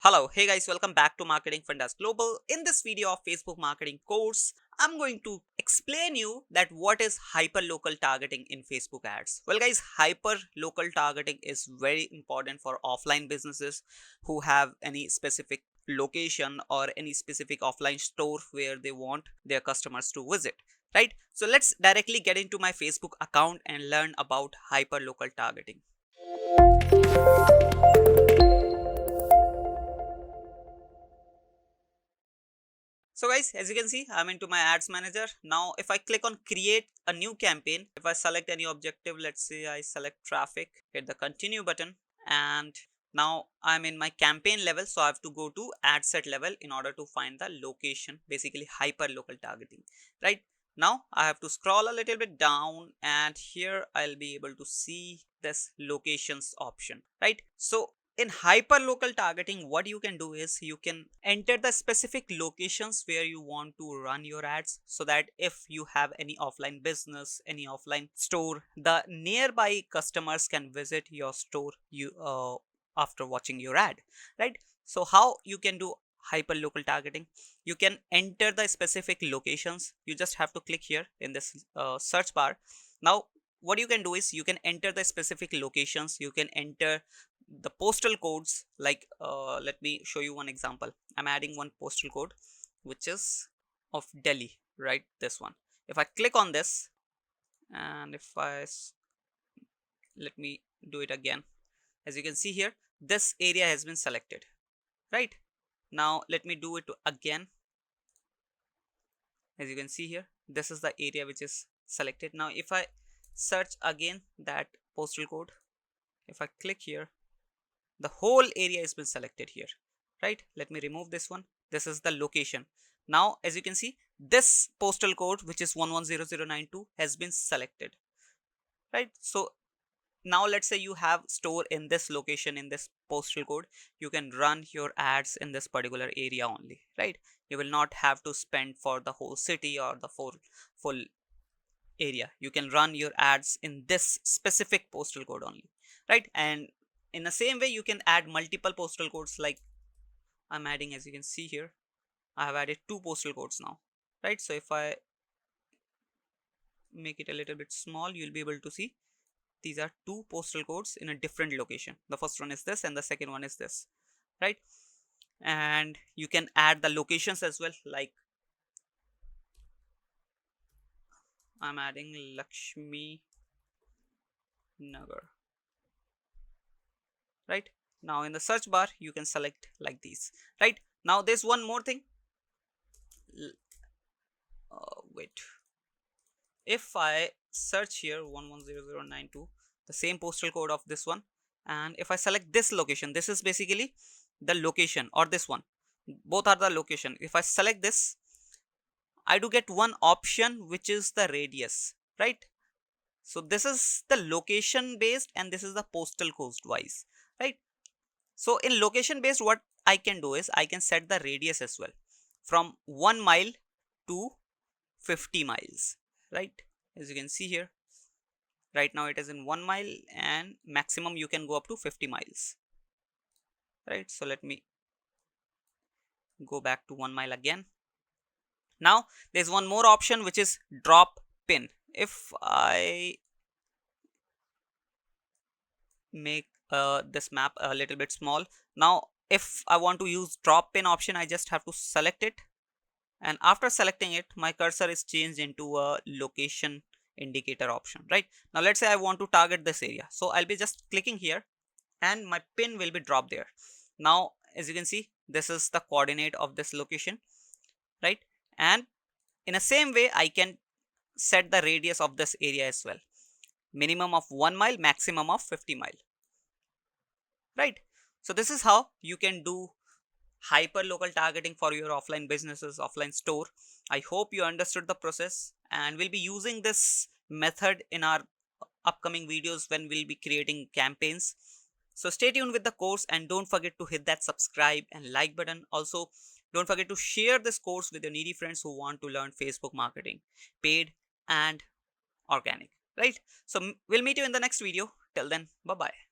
Hello, hey guys, welcome back to Marketing Fundas Global. In this video of Facebook marketing course, I'm going to explain you that what is hyperlocal targeting in Facebook ads. Well guys, hyperlocal targeting is very important for offline businesses who have any specific location or any specific offline store where they want their customers to visit, right? So let's directly get into my Facebook account and learn about hyperlocal targeting. So guys, as you can see, I'm into my ads manager. Now, if I click on create a new campaign, if I select any objective, let's say I select traffic, hit the continue button, and now I'm in my campaign level. So I have to go to ad set level in order to find the location, basically hyper local targeting, right? Now I have to scroll a little bit down and here I'll be able to see this locations option, right? So in hyperlocal targeting, what you can do is you can enter the specific locations where you want to run your ads, so that if you have any offline business, any offline store, the nearby customers can visit your store after watching your ad, right? So how you can do hyperlocal targeting? You can enter the specific locations. You just have to click here in this search bar. Now what you can do is you can enter the specific locations. You can enter the postal codes, like let me show you one example. I'm adding one postal code which is of Delhi, right? This one. If I click on this and if let me do it again, as you can see here, this area has been selected, right? Now let me do it again. As you can see here, this is the area which is selected. Now if I search again that postal code, if I click here, the whole area has been selected here, right? Let me remove this one. This is the location. Now as you can see, this postal code which is 110092 has been selected, right? So now let's say you have store in this location, in this postal code, you can run your ads in this particular area only, right? You will not have to spend for the whole city or the full area. You can run your ads in this specific postal code only, right? And in the same way you can add multiple postal codes, like I'm adding, as you can see here, I have added two postal codes now, right? So if I make it a little bit small, you'll be able to see these are two postal codes in a different location. The first one is this and the second one is this, right? And you can add the locations as well, like I'm adding Lakshmi Nagar, right? Now in the search bar you can select like these, right? Now there's one more thing. Wait, if I search here 110092, the same postal code of this one, and if I select this location, this is basically the location, or this one, both are the location. If I select this, I do get one option which is the radius, right? So this is the location based and this is the postal code wise, right? So in location based, what I can do is I can set the radius as well, from 1 mile to 50 miles, right? As you can see here, right now it is in 1 mile and maximum you can go up to 50 miles, right? So let me go back to 1 mile again. Now there's one more option which is drop pin. If I make this map a little bit small, now if I want to use drop pin option, I just have to select it, and after selecting it, my cursor is changed into a location indicator option, right? Now let's say I want to target this area, so I'll be just clicking here and my pin will be dropped there. Now as you can see, this is the coordinate of this location, right? And in the same way I can set the radius of this area as well, minimum of 1 mile, maximum of 50 mile, right? So this is how you can do hyper local targeting for your offline businesses, offline store. I hope you understood the process, and we'll be using this method in our upcoming videos when we'll be creating campaigns. So stay tuned with the course and don't forget to hit that subscribe and like button. Also don't forget to share this course with your needy friends who want to learn Facebook marketing, paid and organic, right? So we'll meet you in the next video. Till then, bye bye.